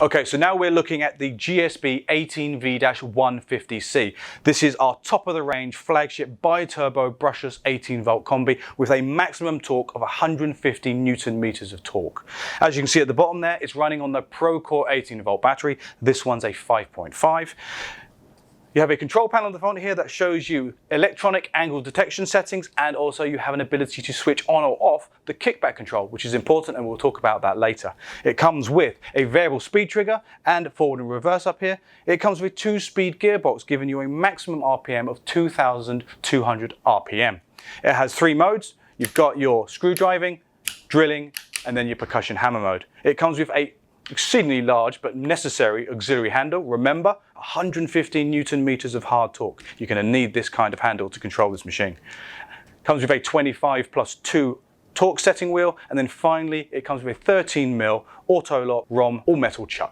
Okay, so now we're looking at the GSB18V150C. This is our top of the range flagship Biturbo Brushless 18-volt Combi with a maximum torque of 150 Newton meters of torque. As you can see at the bottom there, it's running on the ProCore 18-volt battery. This one's a 5.5. You have a control panel on the front here that shows you electronic angle detection settings, and also you have an ability to switch on or off the kickback control, which is important, and we'll talk about that later. It comes with a variable speed trigger and forward and reverse up here. It comes with 2-speed gearbox, giving you a maximum RPM of 2,200 RPM. It has 3 modes. You've got your screwdriving, drilling, and then your percussion hammer mode. It comes with a exceedingly large but necessary auxiliary handle. Remember, 115 Newton meters of hard torque. You're going to need this kind of handle to control this machine. Comes with a 25+2 torque setting wheel, and then finally it comes with a 13mm auto lock ROM all metal chuck.